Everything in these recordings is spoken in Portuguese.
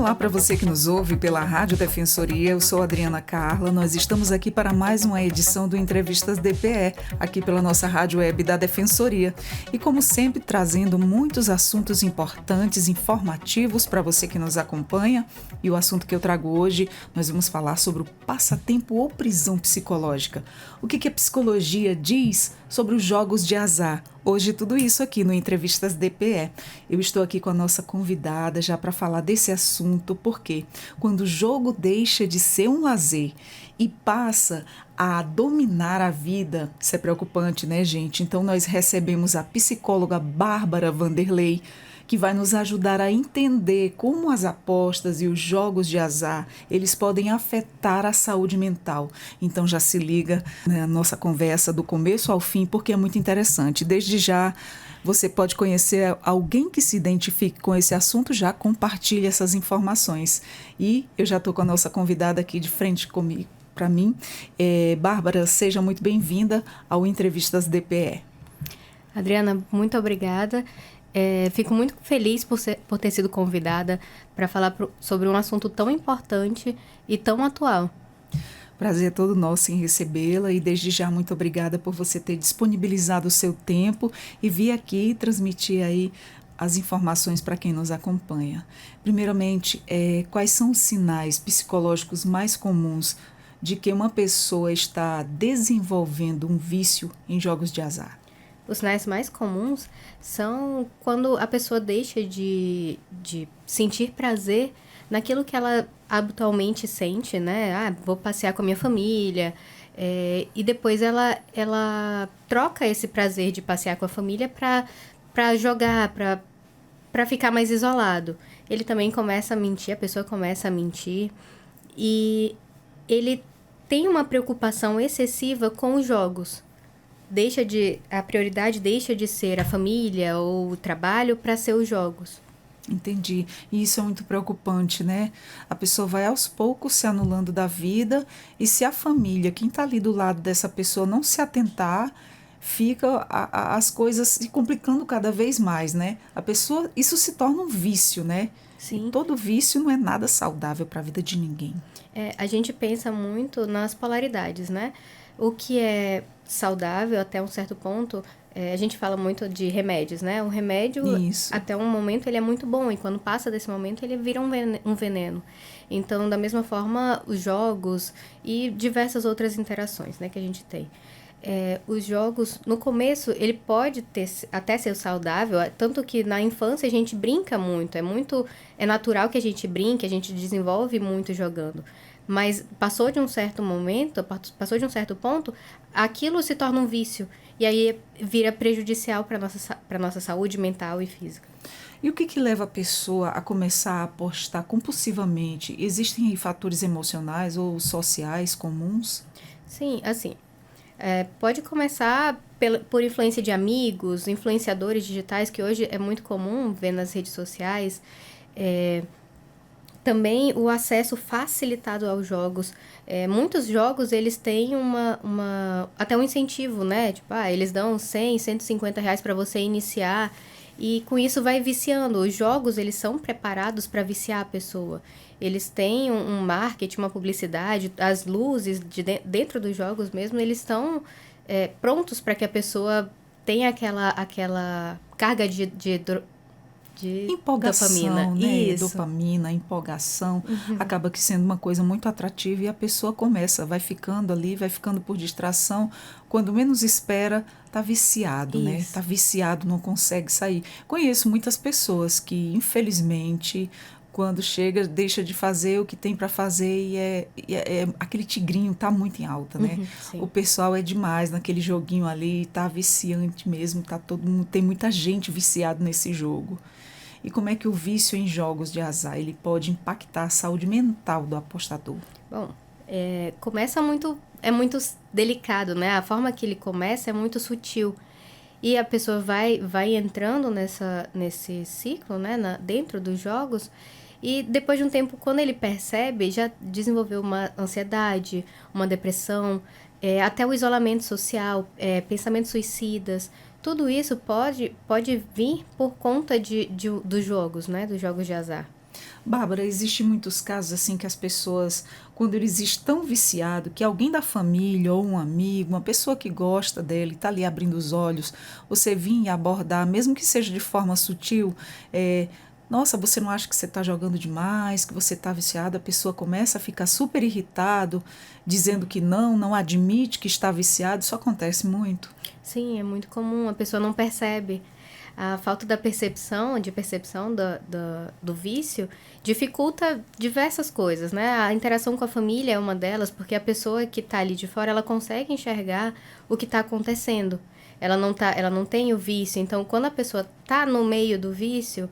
Olá para você que nos ouve pela Rádio Defensoria, eu sou Adriana Carla, nós estamos aqui para mais uma edição do Entrevistas DPE, aqui pela nossa rádio web da Defensoria. E como sempre, trazendo muitos assuntos importantes, informativos para você que nos acompanha. E o assunto que eu trago hoje, nós vamos falar sobre o passatempo ou prisão psicológica. O que a psicologia diz sobre os jogos de azar? Hoje tudo isso aqui no Entrevistas DPE. Eu estou aqui com a nossa convidada já para falar desse assunto, porque quando o jogo deixa de ser um lazer e passa a dominar a vida, isso é preocupante, né, gente? Então nós recebemos a psicóloga Bárbara Vanderlei, que vai nos ajudar a entender como as apostas e os jogos de azar, eles podem afetar a saúde mental. Então já se liga na nossa conversa do começo ao fim, porque é muito interessante. Desde já, você pode conhecer alguém que se identifique com esse assunto, já compartilhe essas informações. E eu já estou com a nossa convidada aqui de frente comigo, para mim. Bárbara, seja muito bem-vinda ao Entrevistas DPE. Adriana, muito obrigada. Fico muito feliz por ter sido convidada para falar sobre um assunto tão importante e tão atual. Prazer é todo nosso em recebê-la e desde já muito obrigada por você ter disponibilizado o seu tempo e vir aqui transmitir aí as informações para quem nos acompanha. Primeiramente, quais são os sinais psicológicos mais comuns de que uma pessoa está desenvolvendo um vício em jogos de azar? Os sinais mais comuns são quando a pessoa deixa de sentir prazer naquilo que ela habitualmente sente, né? Vou passear com a minha família. E depois ela troca esse prazer de passear com a família para jogar, para ficar mais isolado. Ele também começa a mentir, a pessoa começa a mentir. E ele tem uma preocupação excessiva com os jogos. A prioridade deixa de ser a família ou o trabalho para ser os jogos. Entendi. E isso é muito preocupante, né? A pessoa vai aos poucos se anulando da vida e se a família, quem está ali do lado dessa pessoa, não se atentar, fica as coisas se complicando cada vez mais, né? A pessoa, isso se torna um vício, né? Sim. E todo vício não é nada saudável para a vida de ninguém. A gente pensa muito nas polaridades, né? O que é saudável até um certo ponto, a gente fala muito de remédios, né? O remédio, Isso. Até um momento, ele é muito bom. E quando passa desse momento, ele vira um veneno. Então, da mesma forma, os jogos e diversas outras interações, né, que a gente tem. Os jogos, no começo, ele pode até ser saudável, tanto que na infância a gente brinca muito. É natural que a gente brinque, a gente desenvolve muito jogando. Mas passou de um certo ponto, aquilo se torna um vício. E aí vira prejudicial para a nossa saúde mental e física. E o que leva a pessoa a começar a apostar compulsivamente? Existem aí fatores emocionais ou sociais comuns? Sim, assim, pode começar por influência de amigos, influenciadores digitais, que hoje é muito comum ver nas redes sociais. Também o acesso facilitado aos jogos. Muitos jogos, eles têm até um incentivo, né? Tipo, eles dão 100, 150 reais para você iniciar. E com isso vai viciando. Os jogos, eles são preparados para viciar a pessoa. Eles têm um marketing, uma publicidade. As luzes dentro dos jogos mesmo, eles estão prontos para que a pessoa tenha aquela carga de empolgação, dopamina. Né? Isso. Dopamina, empolgação, acaba que sendo uma coisa muito atrativa e a pessoa vai ficando ali, vai ficando por distração, quando menos espera, está viciado, Isso. né? Está viciado, não consegue sair. Conheço muitas pessoas que, infelizmente, quando chega, deixa de fazer o que tem para fazer e aquele tigrinho está muito em alta, né? O pessoal é demais naquele joguinho ali, está viciante mesmo, tem muita gente viciada nesse jogo. E como é que o vício em jogos de azar ele pode impactar a saúde mental do apostador? Bom, começa muito delicado, né? A forma que ele começa é muito sutil. E a pessoa vai entrando nesse ciclo, né? Dentro dos jogos. E depois de um tempo, quando ele percebe, já desenvolveu uma ansiedade, uma depressão, até o isolamento social, pensamentos suicidas. Tudo isso pode vir por conta dos jogos, né? Dos jogos de azar. Bárbara, existem muitos casos assim que as pessoas, quando eles estão viciados, que alguém da família ou um amigo, uma pessoa que gosta dele, está ali abrindo os olhos, você vir e abordar, mesmo que seja de forma sutil, nossa, você não acha que você está jogando demais, que você está viciado? A pessoa começa a ficar super irritado, dizendo que não admite que está viciado, isso acontece muito. Sim, é muito comum, a pessoa não percebe. A falta da percepção, do vício, dificulta diversas coisas, né? A interação com a família é uma delas, porque a pessoa que está ali de fora, ela consegue enxergar o que está acontecendo. Ela não tem o vício, então quando a pessoa está no meio do vício,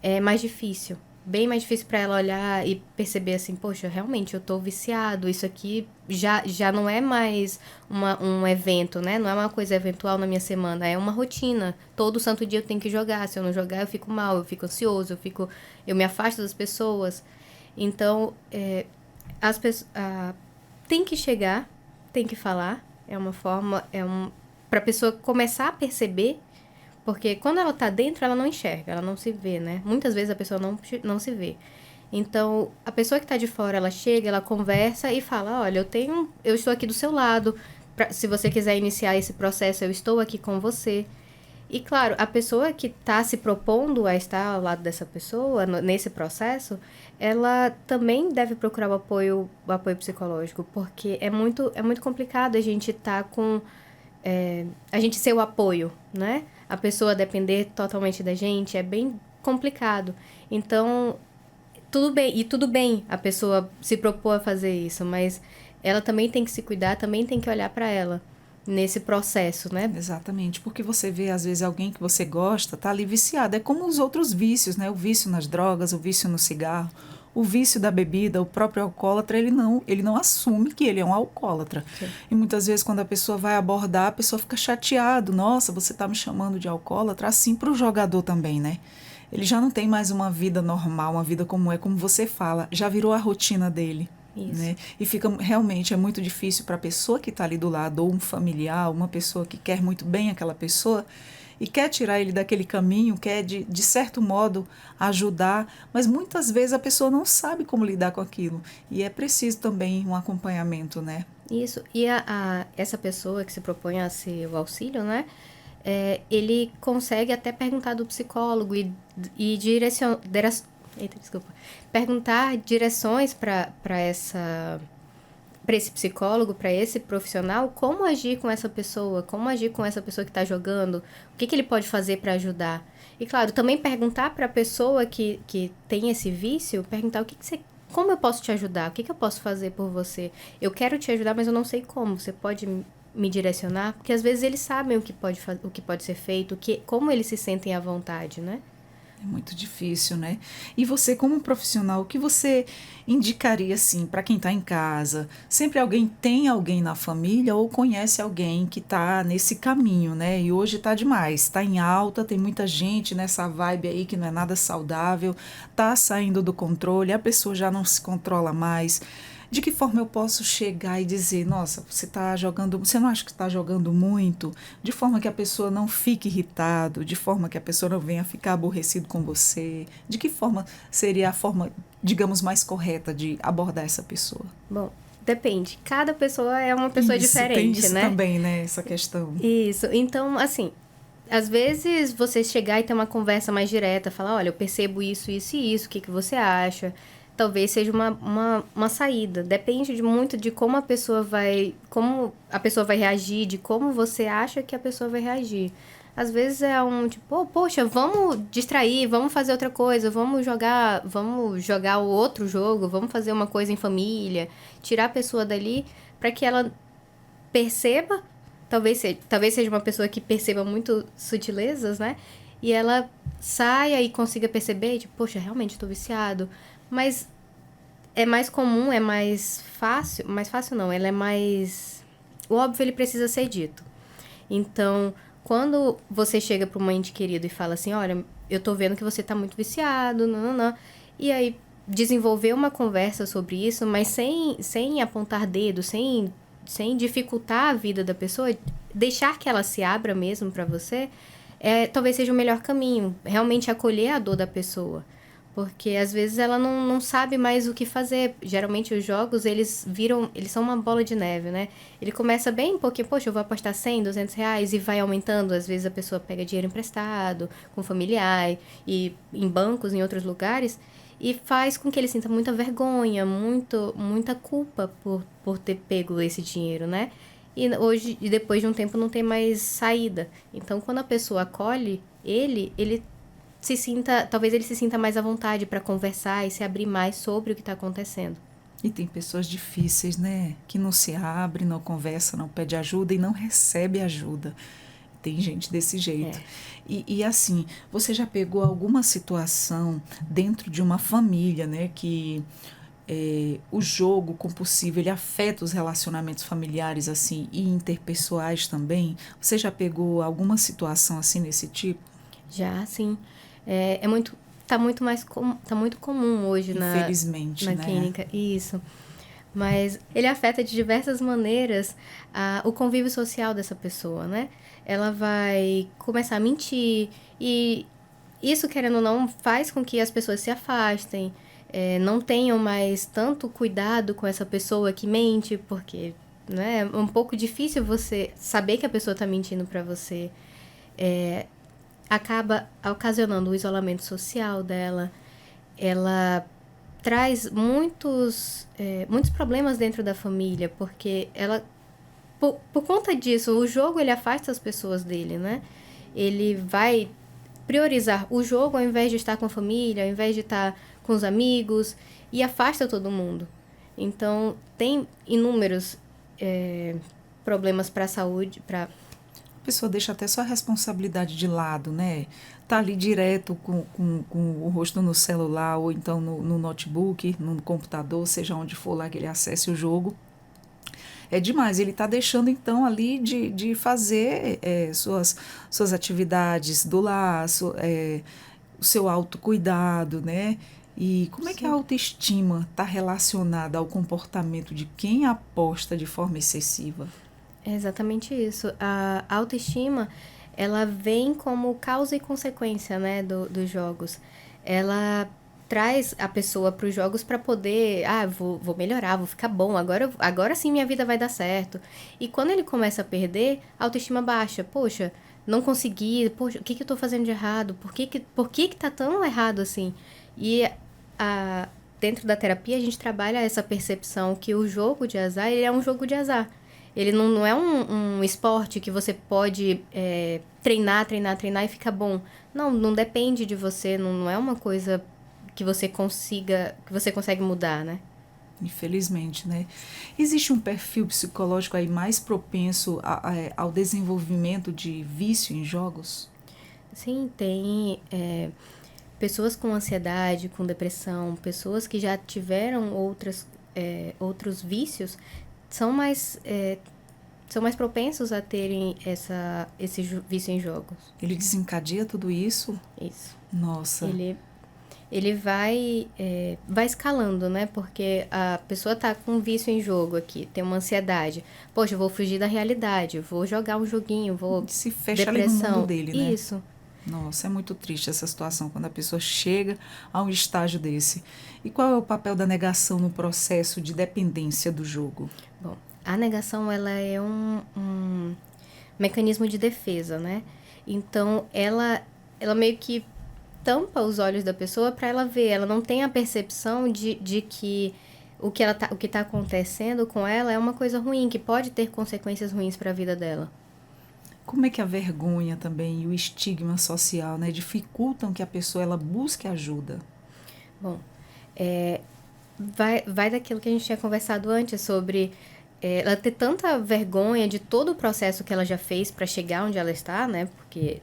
é mais difícil. Bem mais difícil para ela olhar e perceber assim, poxa, realmente eu tô viciado, isso aqui já não é mais um evento, né? Não é uma coisa eventual na minha semana, é uma rotina. Todo santo dia eu tenho que jogar, se eu não jogar eu fico mal, eu fico ansioso, eu me afasto das pessoas. Então, as pessoas tem que chegar, tem que falar, para a pessoa começar a perceber. Porque quando ela tá dentro, ela não enxerga, ela não se vê, né? Muitas vezes a pessoa não se vê. Então, a pessoa que tá de fora, ela chega, ela conversa e fala, olha, eu estou aqui do seu lado, se você quiser iniciar esse processo, eu estou aqui com você. E, claro, a pessoa que tá se propondo a estar ao lado dessa pessoa, nesse processo, ela também deve procurar o apoio psicológico, porque é muito complicado a gente tá com... a gente ser o apoio, né? A pessoa depender totalmente da gente é bem complicado. Então, tudo bem a pessoa se propor a fazer isso, mas ela também tem que se cuidar, também tem que olhar para ela nesse processo, né? Exatamente, porque você vê às vezes alguém que você gosta tá ali viciado, é como os outros vícios, né? O vício nas drogas, o vício no cigarro, o vício da bebida, o próprio alcoólatra, ele não assume que ele é um alcoólatra. Sim. E muitas vezes quando a pessoa vai abordar, a pessoa fica chateado, nossa, você está me chamando de alcoólatra, assim para o jogador também, né? Ele já não tem mais uma vida normal, uma vida como você fala, já virou a rotina dele. Isso. Né? E fica realmente é muito difícil para a pessoa que está ali do lado, ou um familiar, uma pessoa que quer muito bem aquela pessoa e quer tirar ele daquele caminho, quer de certo modo ajudar, mas muitas vezes a pessoa não sabe como lidar com aquilo e é preciso também um acompanhamento, né? Isso, e essa pessoa que se propõe a ser o auxílio, né? Ele consegue até perguntar do psicólogo e perguntar direções para esse psicólogo, para esse profissional, como agir com essa pessoa que está jogando, o que ele pode fazer para ajudar. E, claro, também perguntar para a pessoa que tem esse vício, perguntar como eu posso te ajudar, o que eu posso fazer por você. Eu quero te ajudar, mas eu não sei como, você pode me direcionar? Porque às vezes eles sabem o que pode ser feito, como eles se sentem à vontade, né? É muito difícil, né? E você, como profissional, o que você indicaria, assim, para quem está em casa? Sempre tem alguém na família ou conhece alguém que está nesse caminho, né? E hoje está demais, está em alta, tem muita gente nessa vibe aí que não é nada saudável, está saindo do controle, a pessoa já não se controla mais. De que forma eu posso chegar e dizer, nossa, você não acha que está jogando muito? De forma que a pessoa não fique irritado, de forma que a pessoa não venha ficar aborrecido com você. De que forma seria a forma, digamos, mais correta de abordar essa pessoa? Bom, depende. Cada pessoa é uma pessoa diferente, tem isso né? Também, né? Essa questão. Isso. Então, assim, às vezes você chegar e ter uma conversa mais direta, falar, olha, eu percebo isso, isso e isso, o que você acha? Talvez seja uma saída. Depende muito de como a pessoa vai reagir, de como você acha que a pessoa vai reagir. Às vezes é poxa, vamos distrair, vamos fazer outra coisa, vamos jogar o outro jogo, vamos fazer uma coisa em família, tirar a pessoa dali para que ela perceba, talvez seja uma pessoa que perceba muito sutilezas, né? E ela saia e consiga perceber, poxa, realmente estou viciado. Mas é mais comum, é mais fácil não, ela é mais... O óbvio, ele precisa ser dito. Então, quando você chega para um ente querido e fala assim, olha, eu tô vendo que você tá muito viciado, não, e aí desenvolver uma conversa sobre isso, mas sem apontar dedo, sem dificultar a vida da pessoa, deixar que ela se abra mesmo para você, talvez seja o melhor caminho, realmente acolher a dor da pessoa. Porque às vezes ela não sabe mais o que fazer. Geralmente os jogos, eles são uma bola de neve, né? Ele começa bem porque, poxa, eu vou apostar 100, R$ 200 e vai aumentando. Às vezes a pessoa pega dinheiro emprestado, com familiar, e em bancos, em outros lugares, e faz com que ele sinta muita vergonha, muita culpa por ter pego esse dinheiro, né? E hoje, depois de um tempo, não tem mais saída. Então, quando a pessoa acolhe ele talvez ele se sinta mais à vontade para conversar e se abrir mais sobre o que está acontecendo. E tem pessoas difíceis, né? Que não se abre, não conversa, não pede ajuda e não recebe ajuda. Tem gente desse jeito. E assim, você já pegou alguma situação dentro de uma família, né? Que o jogo compulsivo, ele afeta os relacionamentos familiares, assim, e interpessoais também? Você já pegou alguma situação assim nesse tipo? Já, sim. Tá muito comum hoje Infelizmente, na né? clínica. Isso. Mas ele afeta de diversas maneiras o convívio social dessa pessoa, né? Ela vai começar a mentir e isso, querendo ou não, faz com que as pessoas se afastem, não tenham mais tanto cuidado com essa pessoa que mente, porque, né, é um pouco difícil você saber que a pessoa está mentindo para você. Acaba ocasionando o isolamento social dela. Ela traz muitos problemas dentro da família, porque por conta disso, o jogo ele afasta as pessoas dele, né? Ele vai priorizar o jogo ao invés de estar com a família, ao invés de estar com os amigos, e afasta todo mundo. Então, tem inúmeros problemas para a saúde, A pessoa deixa até sua responsabilidade de lado, né? Tá ali direto com o rosto no celular ou então no notebook, no computador, seja onde for lá que ele acesse o jogo. É demais, ele está deixando então ali de fazer suas atividades do lar, o seu autocuidado, né? E como é que a autoestima está relacionada ao comportamento de quem aposta de forma excessiva? É exatamente isso. A autoestima, ela vem como causa e consequência, né, dos jogos. Ela traz a pessoa para os jogos para poder, vou melhorar, vou ficar bom, agora sim minha vida vai dar certo. E quando ele começa a perder, a autoestima baixa. Poxa, não consegui, poxa, o que eu estou fazendo de errado? Por que tá tão errado assim? E dentro da terapia a gente trabalha essa percepção que o jogo de azar, ele é um jogo de azar. Ele não é um esporte que você pode treinar e ficar bom. Não depende de você, não é uma coisa que você consegue mudar, né? Infelizmente, né? Existe um perfil psicológico aí mais propenso ao desenvolvimento de vício em jogos? Sim, tem pessoas com ansiedade, com depressão, pessoas que já tiveram outros vícios, são mais propensos a terem esse vício em jogos. Ele desencadeia tudo isso? Isso. Nossa. Ele vai escalando, né? Porque a pessoa tá com um vício em jogo aqui, tem uma ansiedade. Poxa, eu vou fugir da realidade, vou jogar um joguinho, se fecha depressão. Ali no mundo dele, né? Isso. Nossa, é muito triste essa situação, quando a pessoa chega a um estágio desse. E qual é o papel da negação no processo de dependência do jogo? Bom, a negação, ela é um mecanismo de defesa, né? Então, ela meio que tampa os olhos da pessoa para ela ver. Ela não tem a percepção de que o que tá acontecendo com ela é uma coisa ruim, que pode ter consequências ruins para a vida dela. Como é que a vergonha também e o estigma social, né, dificultam que a pessoa ela busque ajuda? Bom, vai daquilo que a gente tinha conversado antes sobre ela ter tanta vergonha de todo o processo que ela já fez para chegar onde ela está, né? Porque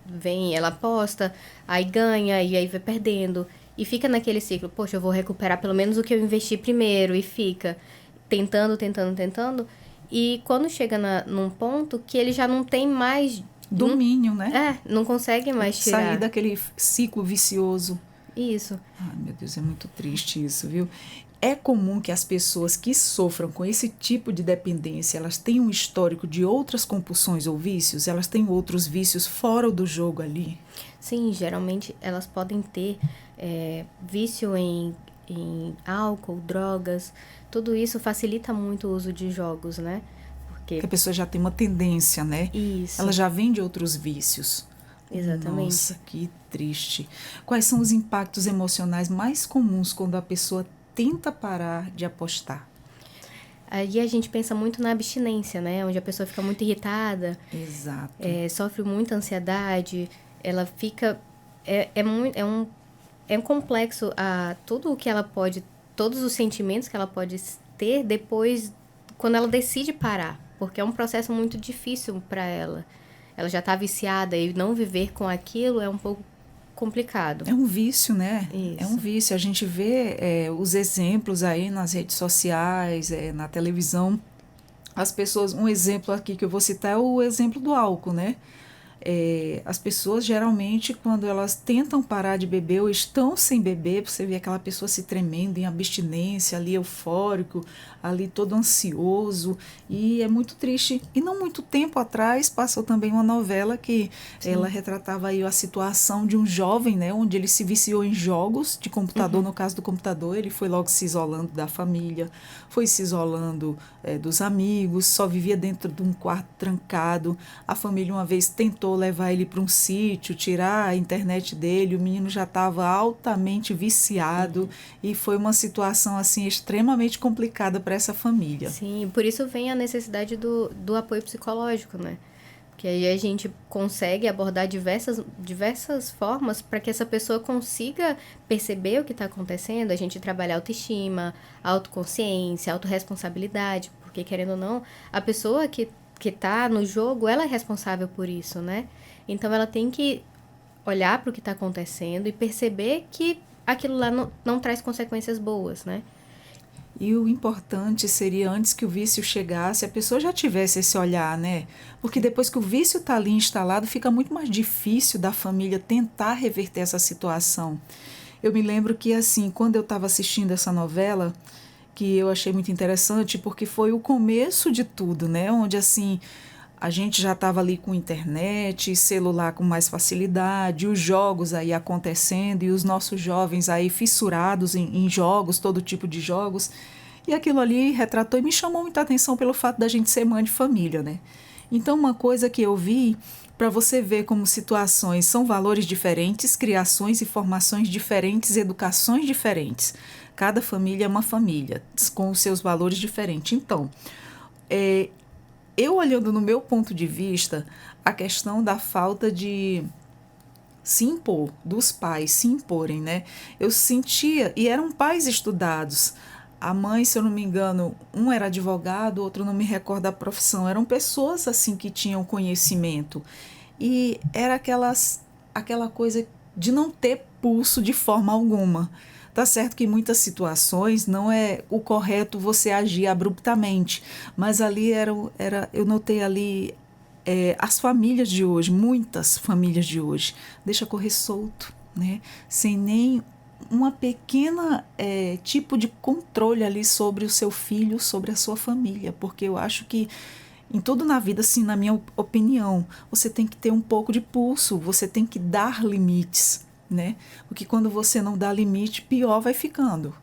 ela aposta, aí ganha e aí vai perdendo e fica naquele ciclo. Poxa, eu vou recuperar pelo menos o que eu investi primeiro, e fica tentando. E quando chega num ponto que ele já não tem mais domínio, né? Não consegue mais tirar. Sair daquele ciclo vicioso. Isso. Ai, meu Deus, é muito triste isso, viu? É comum que as pessoas que sofram com esse tipo de dependência, elas tenham um histórico de outras compulsões ou vícios? Elas têm outros vícios fora do jogo ali? Sim, geralmente elas podem ter vício em álcool, drogas. Tudo isso facilita muito o uso de jogos, né? Que Porque a pessoa já tem uma tendência, né? Ela isso, já vem de outros vícios. exatamente. Nossa, que triste. Quais são os impactos emocionais mais comuns quando a pessoa tenta parar de apostar? Aí a gente pensa muito na abstinência, né? Onde a pessoa fica muito irritada, Exato. sofre muita ansiedade, ela fica. É um complexo a tudo o que ela pode, todos os sentimentos que ela pode ter depois, quando ela decide parar, porque é um processo muito difícil para ela. Ela já está viciada e não viver com aquilo é um pouco complicado. É um vício, né? É um Isso. vício. A gente vê os exemplos aí nas redes sociais, na televisão. As pessoas, um exemplo aqui que eu vou citar é o exemplo do álcool, né? As pessoas geralmente, quando elas tentam parar de beber ou estão sem beber, você vê aquela pessoa se tremendo em abstinência, ali eufórico, ali todo ansioso, e é muito triste. E não muito tempo atrás passou também uma novela que ela Sim. retratava aí a situação de um jovem, né, onde ele se viciou em jogos de computador. No caso do computador, ele foi logo se isolando da família, foi se isolando dos amigos, só vivia dentro de um quarto trancado. A família uma vez tentou levar ele para um sítio, tirar a internet dele, o menino já estava altamente viciado e foi uma situação assim extremamente complicada para essa família. Sim, por isso vem a necessidade do apoio psicológico, né? Porque aí a gente consegue abordar diversas formas para que essa pessoa consiga perceber o que está acontecendo, a gente trabalhar autoestima, autoconsciência, autorresponsabilidade, porque querendo ou não, a pessoa que está no jogo, ela é responsável por isso, né? Então ela tem que olhar para o que está acontecendo e perceber que aquilo lá não traz consequências boas, né? E o importante seria, antes que o vício chegasse, a pessoa já tivesse esse olhar, né? Porque depois que o vício está ali instalado, fica muito mais difícil da família tentar reverter essa situação. Eu me lembro que, assim, quando eu estava assistindo essa novela, que eu achei muito interessante, porque foi o começo de tudo, né? Onde, assim, a gente já estava ali com internet, celular com mais facilidade, os jogos aí acontecendo e os nossos jovens aí fissurados em jogos, todo tipo de jogos. E aquilo ali retratou e me chamou muita atenção pelo fato da gente ser mãe de família, né? Então, uma coisa que eu vi, para você ver como situações são valores diferentes, criações e formações diferentes, educações diferentes. Cada família é uma família, com os seus valores diferentes. Então, eu olhando no meu ponto de vista, a questão da falta de se impor, dos pais se imporem, né? Eu sentia, e eram pais estudados. A mãe, se eu não me engano, um era advogado, outro não me recordo a profissão. Eram pessoas assim que tinham conhecimento. E era aquela coisa de não ter pulso de forma alguma. Tá certo que em muitas situações não é o correto você agir abruptamente, mas ali eu notei ali as famílias de hoje, muitas famílias de hoje, deixa correr solto, né? Sem nem uma pequena tipo de controle ali sobre o seu filho, sobre a sua família, porque eu acho que em tudo na vida, assim, na minha opinião, você tem que ter um pouco de pulso, você tem que dar limites, né? Porque quando você não dá limite, pior vai ficando.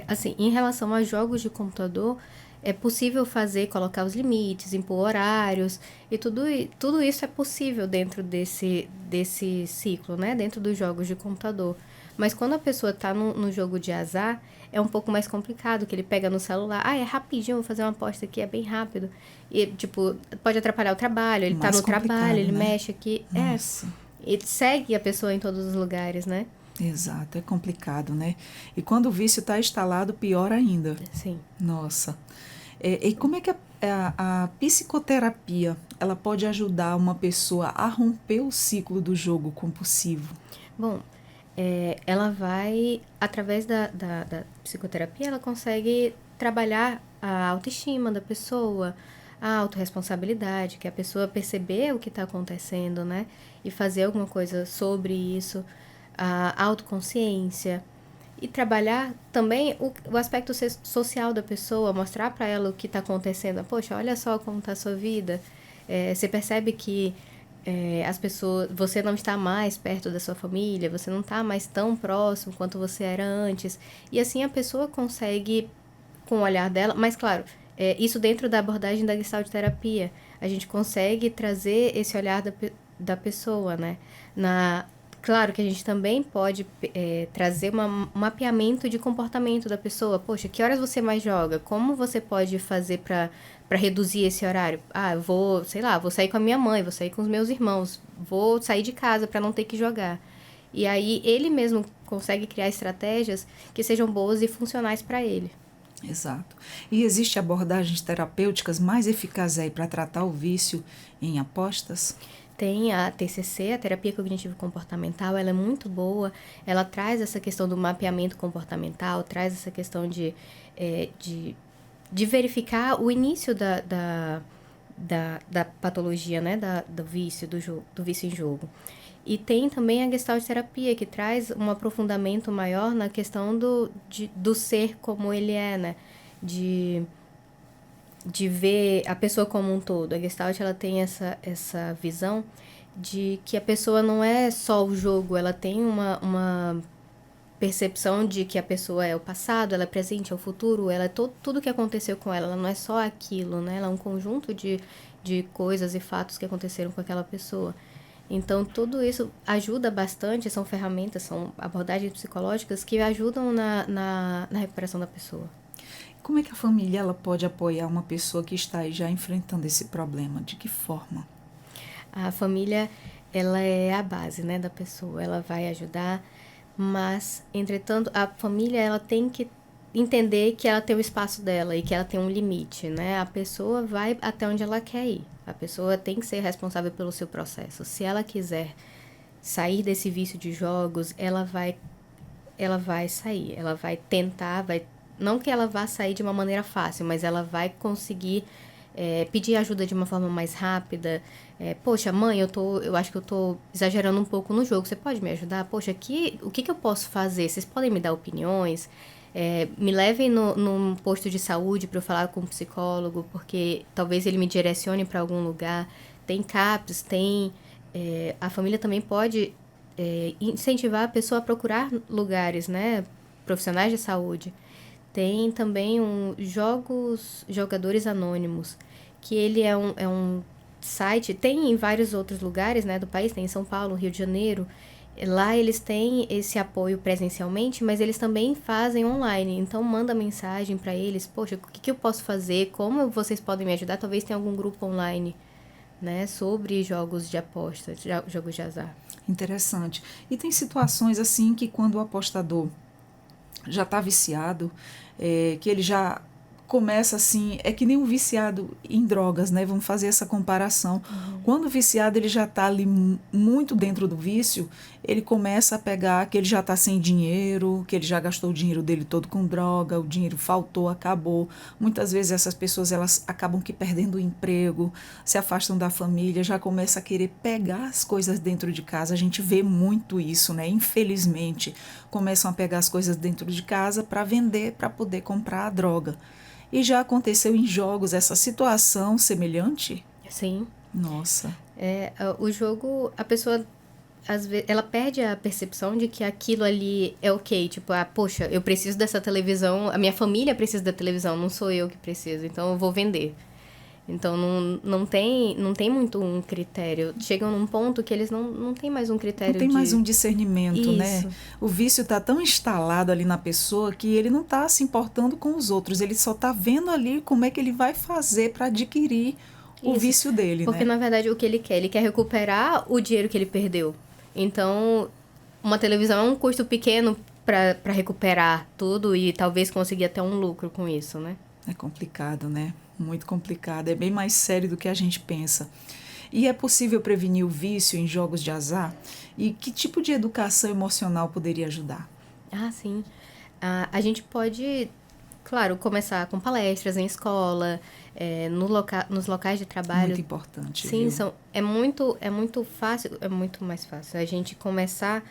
Assim, em relação a jogos de computador, é possível colocar os limites, impor horários, e tudo isso é possível dentro desse ciclo, né? Dentro dos jogos de computador. Mas quando a pessoa tá no jogo de azar, é um pouco mais complicado, que ele pega no celular, é rapidinho, vou fazer uma aposta aqui, é bem rápido. E, tipo, pode atrapalhar o trabalho, ele tá Mais no trabalho, complicado, ele né? mexe aqui, Nossa. ele segue a pessoa em todos os lugares, né? Exato, é complicado, né? E quando o vício está instalado, pior ainda. Sim. Nossa. E como é que a psicoterapia ela pode ajudar uma pessoa a romper o ciclo do jogo compulsivo? Bom, ela vai, através da psicoterapia, ela consegue trabalhar a autoestima da pessoa, a autorresponsabilidade, que a pessoa perceber o que está acontecendo, né? E fazer alguma coisa sobre isso, a autoconsciência. E trabalhar também o aspecto social da pessoa, mostrar para ela o que está acontecendo. Poxa, olha só como está a sua vida. Você percebe que as pessoas, você não está mais perto da sua família, você não está mais tão próximo quanto você era antes. E assim a pessoa consegue, com o olhar dela, mas claro, isso dentro da abordagem da Gestalt terapia, a gente consegue trazer esse olhar da pessoa, né? Claro que a gente também pode trazer um mapeamento de comportamento da pessoa. Poxa, que horas você mais joga? Como você pode fazer para reduzir esse horário? Eu vou, sei lá, vou sair com a minha mãe, vou sair com os meus irmãos, vou sair de casa para não ter que jogar. E aí ele mesmo consegue criar estratégias que sejam boas e funcionais para ele. Exato. E existe abordagens terapêuticas mais eficazes aí para tratar o vício em apostas? Tem a TCC, a Terapia Cognitivo-Comportamental, ela é muito boa, ela traz essa questão do mapeamento comportamental, traz essa questão de verificar o início da patologia, né, do vício, do vício em jogo. E tem também a Gestalt terapia, que traz um aprofundamento maior na questão do ser como ele é, né, de ver a pessoa como um todo. A Gestalt, ela tem essa visão de que a pessoa não é só o jogo, ela tem uma percepção de que a pessoa é o passado, ela é presente, é o futuro, ela é tudo que aconteceu com ela não é só aquilo, né? Ela é um conjunto de coisas e fatos que aconteceram com aquela pessoa. Então, tudo isso ajuda bastante, são ferramentas, são abordagens psicológicas que ajudam na recuperação da pessoa. Como é que a família ela pode apoiar uma pessoa que está aí já enfrentando esse problema? De que forma? A família, ela é a base, né, da pessoa. Ela vai ajudar, mas, entretanto, a família ela tem que entender que ela tem o espaço dela e que ela tem um limite, né? A pessoa vai até onde ela quer ir. A pessoa tem que ser responsável pelo seu processo. Se ela quiser sair desse vício de jogos, ela vai sair. Ela vai tentar, não que ela vá sair de uma maneira fácil, mas ela vai conseguir pedir ajuda de uma forma mais rápida. Poxa, mãe, eu acho que eu tô exagerando um pouco no jogo, você pode me ajudar? Poxa, o que eu posso fazer? Vocês podem me dar opiniões? Me levem num posto de saúde para eu falar com um psicólogo, porque talvez ele me direcione para algum lugar. Tem CAPS, a família também pode incentivar a pessoa a procurar lugares, né? Profissionais de saúde. Tem também Jogadores Anônimos, que ele é um site, tem em vários outros lugares, né, do país, tem em São Paulo, Rio de Janeiro. Lá eles têm esse apoio presencialmente, mas eles também fazem online. Então manda mensagem para eles, poxa, o que eu posso fazer? Como vocês podem me ajudar? Talvez tenha algum grupo online, né, sobre jogos de aposta, jogos de azar. Interessante. E tem situações assim que quando o apostador já está viciado, que ele já começa assim, é que nem um viciado em drogas, né? Vamos fazer essa comparação. Quando o viciado ele já está ali muito dentro do vício, ele começa a pegar que ele já está sem dinheiro, que ele já gastou o dinheiro dele todo com droga, o dinheiro faltou, acabou. Muitas vezes essas pessoas elas acabam que perdendo o emprego, se afastam da família, já começa a querer pegar as coisas dentro de casa. A gente vê muito isso, né? Infelizmente, começam a pegar as coisas dentro de casa para vender, para poder comprar a droga. E já aconteceu em jogos essa situação semelhante? Sim. Nossa. O jogo, a pessoa, às vezes, ela perde a percepção de que aquilo ali é ok. Tipo, poxa, eu preciso dessa televisão, a minha família precisa da televisão, não sou eu que preciso, então eu vou vender. Então, não tem muito um critério. Chegam num ponto que eles não têm mais um critério. Não tem mais um discernimento, Isso. né? O vício está tão instalado ali na pessoa que ele não está se importando com os outros. Ele só está vendo ali como é que ele vai fazer para adquirir o vício dele, porque, né? na verdade, o que ele quer recuperar o dinheiro que ele perdeu. Então, uma televisão é um custo pequeno para recuperar tudo e talvez conseguir até um lucro com isso, né? É complicado, né? Muito complicado. É bem mais sério do que a gente pensa. E é possível prevenir o vício em jogos de azar? E que tipo de educação emocional poderia ajudar? Sim. A gente pode, claro, começar com palestras em escola, nos locais de trabalho. Muito importante. Sim, viu? é muito fácil, é muito mais fácil a gente começar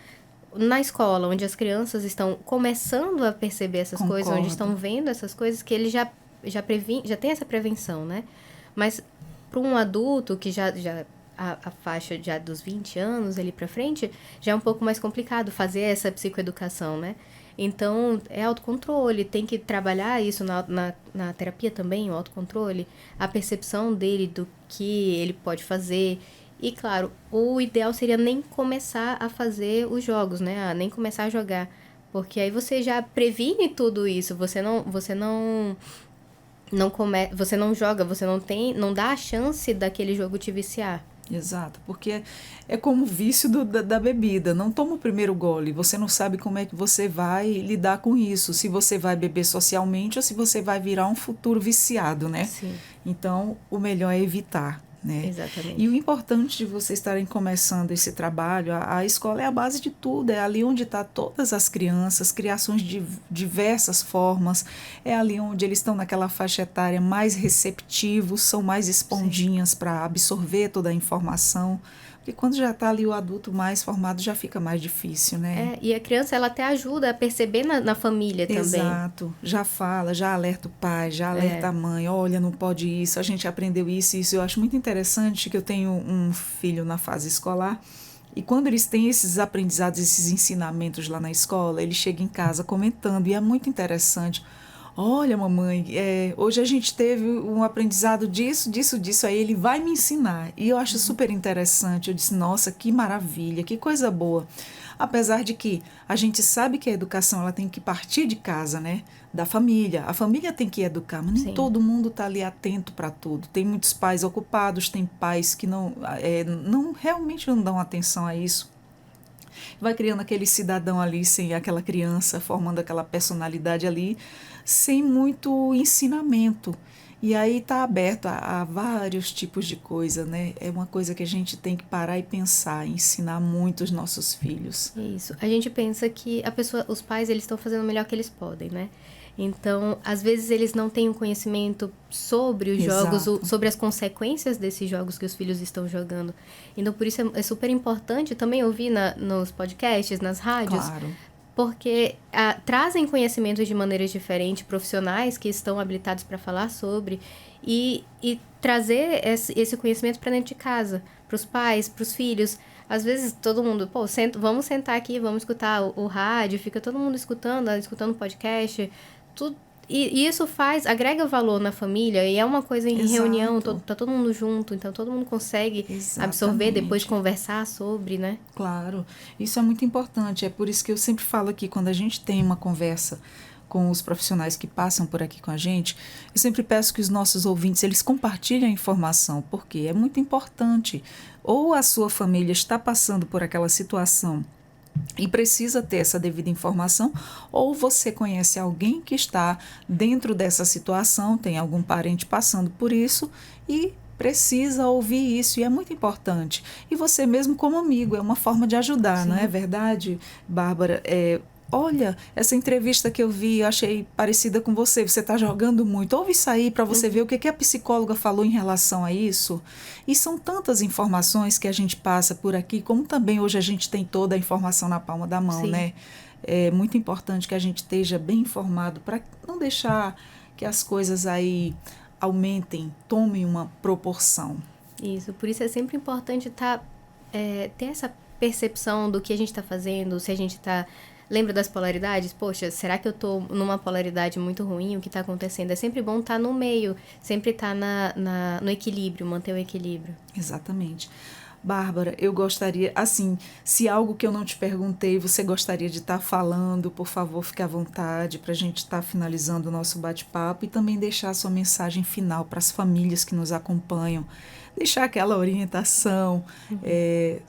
na escola, onde as crianças estão começando a perceber essas coisas, onde estão vendo essas coisas, que eles já tem essa prevenção, né? Mas para um adulto que já a faixa já dos 20 anos ali pra frente, já é um pouco mais complicado fazer essa psicoeducação, né? Então, é autocontrole, tem que trabalhar isso na terapia também, o autocontrole, a percepção dele do que ele pode fazer. E, claro, o ideal seria nem começar a fazer os jogos, né? Nem começar a jogar. Porque aí você já previne tudo isso, você não joga, você não dá a chance daquele jogo te viciar. Exato, porque é como o vício da bebida. Não toma o primeiro gole, você não sabe como é que você vai lidar com isso. Se você vai beber socialmente ou se você vai virar um futuro viciado, né? Sim. Então, o melhor é evitar, né? Exatamente. E o importante de vocês estarem começando esse trabalho, a escola é a base de tudo, é ali onde estão todas as crianças, criações de diversas formas, é ali onde eles estão naquela faixa etária mais receptivos, são mais esponjinhas para absorver toda a informação. Porque quando já está ali o adulto mais formado, já fica mais difícil, né? E a criança, ela até ajuda a perceber na família também. Exato. Já fala, já alerta o pai, já alerta a mãe. Olha, não pode isso, a gente aprendeu isso e isso. Eu acho muito interessante que eu tenho um filho na fase escolar e quando eles têm esses aprendizados, esses ensinamentos lá na escola, ele chega em casa comentando e é muito interessante. Olha, mamãe, hoje a gente teve um aprendizado disso. Aí ele vai me ensinar. E eu acho super interessante. Eu disse, nossa, que maravilha, que coisa boa. Apesar de que a gente sabe que a educação ela tem que partir de casa, né? Da família. A família tem que educar, mas nem Sim. todo mundo está ali atento para tudo. Tem muitos pais ocupados, tem pais que realmente não dão atenção a isso. Vai criando aquele cidadão ali, sem aquela criança, formando aquela personalidade ali, sem muito ensinamento. E aí está aberto a vários tipos de coisa, né? É uma coisa que a gente tem que parar e pensar, ensinar muito os nossos filhos. Isso. A gente pensa que os pais, eles estão fazendo o melhor que eles podem, né? Então, às vezes eles não têm um conhecimento sobre os jogos, sobre as consequências desses jogos que os filhos estão jogando. Então, por isso é super importante também ouvir nos podcasts, nas rádios. Claro. Porque trazem conhecimentos de maneiras diferentes, profissionais que estão habilitados para falar sobre, e trazer esse conhecimento para dentro de casa, para os pais, para os filhos. Às vezes todo mundo, vamos sentar aqui, vamos escutar o rádio, fica todo mundo escutando podcast, tudo. E isso agrega valor na família, e é uma coisa em reunião, tá todo mundo junto, então todo mundo consegue absorver, depois conversar sobre, né? Claro, isso é muito importante, é por isso que eu sempre falo aqui, quando a gente tem uma conversa com os profissionais que passam por aqui com a gente, eu sempre peço que os nossos ouvintes, eles compartilhem a informação, porque é muito importante. Ou a sua família está passando por aquela situação e precisa ter essa devida informação, ou você conhece alguém que está dentro dessa situação, tem algum parente passando por isso e precisa ouvir isso, e é muito importante. E você mesmo como amigo, é uma forma de ajudar, Sim. Não é verdade, Bárbara? Olha, essa entrevista que eu vi, eu achei parecida com você está jogando muito. Ouve isso aí para você ver o que a psicóloga falou em relação a isso. E são tantas informações que a gente passa por aqui, como também hoje a gente tem toda a informação na palma da mão, Sim. né? É muito importante que a gente esteja bem informado para não deixar que as coisas aí aumentem, tomem uma proporção. Isso, por isso é sempre importante ter essa percepção do que a gente está fazendo, se a gente está... Lembra das polaridades? Poxa, será que eu tô numa polaridade muito ruim? O que está acontecendo? É sempre bom estar no meio, sempre estar no equilíbrio, manter o equilíbrio. Exatamente. Bárbara, eu gostaria, assim, se algo que eu não te perguntei, você gostaria de estar falando, por favor, fique à vontade para a gente estar finalizando o nosso bate-papo e também deixar a sua mensagem final para as famílias que nos acompanham, deixar aquela orientação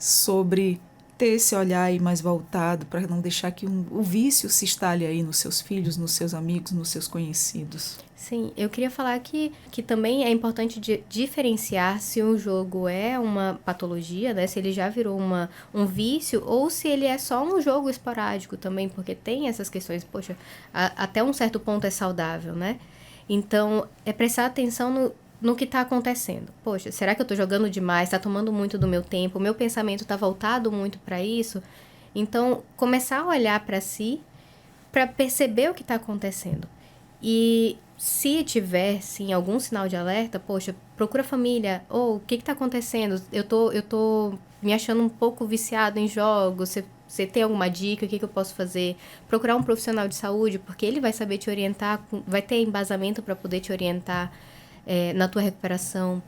sobre ter esse olhar aí mais voltado para não deixar que o vício se instale aí nos seus filhos, nos seus amigos, nos seus conhecidos. Sim, eu queria falar que também é importante diferenciar se um jogo é uma patologia, né? Se ele já virou um vício ou se ele é só um jogo esporádico também, porque tem essas questões, poxa, até um certo ponto é saudável, né? Então, é prestar atenção no que está acontecendo. Poxa, será que eu estou jogando demais? Está tomando muito do meu tempo? O meu pensamento está voltado muito para isso? Então, começar a olhar para si, para perceber o que está acontecendo. E se tiver, sim, algum sinal de alerta, poxa, procura a família, ou o que está acontecendo? Eu tô me achando um pouco viciado em jogos, você tem alguma dica, o que eu posso fazer? Procurar um profissional de saúde, porque ele vai saber te orientar, vai ter embasamento para poder te orientar na tua recuperação.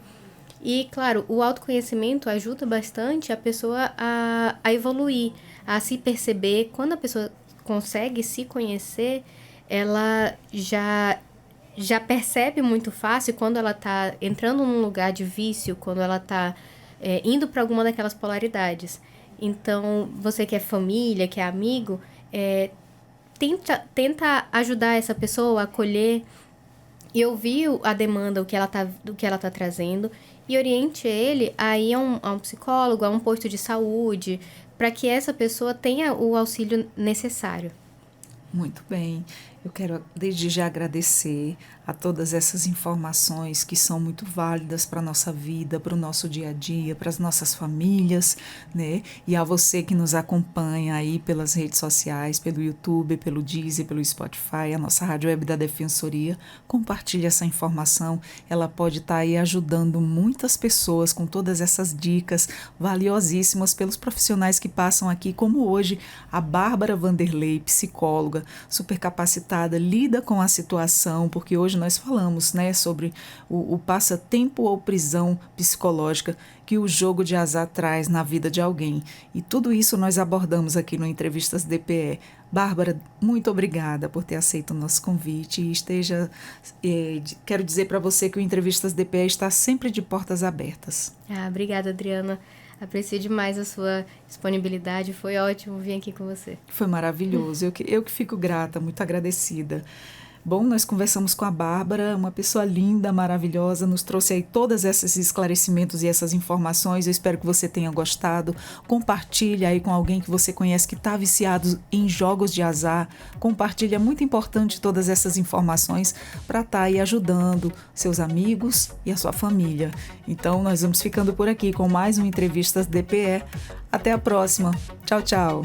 E, claro, o autoconhecimento ajuda bastante a pessoa a evoluir, a se perceber. Quando a pessoa consegue se conhecer, ela já percebe muito fácil quando ela está entrando num lugar de vício, quando ela está indo para alguma daquelas polaridades. Então, você que é família, que é amigo, tenta ajudar essa pessoa a acolher e ouvir a demanda, do que ela tá trazendo, e oriente ele a ir a um psicólogo, a um posto de saúde, para que essa pessoa tenha o auxílio necessário. Muito bem. Eu quero desde já agradecer a todas essas informações que são muito válidas para a nossa vida, para o nosso dia a dia, para as nossas famílias, né? E a você que nos acompanha aí pelas redes sociais, pelo YouTube, pelo Deezer, pelo Spotify, a nossa Rádio Web da Defensoria. Compartilhe essa informação, ela pode estar aí ajudando muitas pessoas com todas essas dicas valiosíssimas pelos profissionais que passam aqui, como hoje a Bárbara Vanderlei, psicóloga, super capacitada, lida com a situação, porque hoje nós falamos, né, sobre o passatempo ou prisão psicológica que o jogo de azar traz na vida de alguém. E tudo isso nós abordamos aqui no Entrevistas DPE. Bárbara, muito obrigada por ter aceito o nosso convite e quero dizer para você que o Entrevistas DPE está sempre de portas abertas. Obrigada, Adriana. Aprecio demais a sua disponibilidade. Foi ótimo vir aqui com você. Foi maravilhoso. Eu que fico grata, muito agradecida. Bom, nós conversamos com a Bárbara, uma pessoa linda, maravilhosa, nos trouxe aí todos esses esclarecimentos e essas informações. Eu espero que você tenha gostado. Compartilhe aí com alguém que você conhece que está viciado em jogos de azar. Compartilhe, é muito importante todas essas informações para estar aí ajudando seus amigos e a sua família. Então, nós vamos ficando por aqui com mais um Entrevistas DPE. Até a próxima. Tchau, tchau.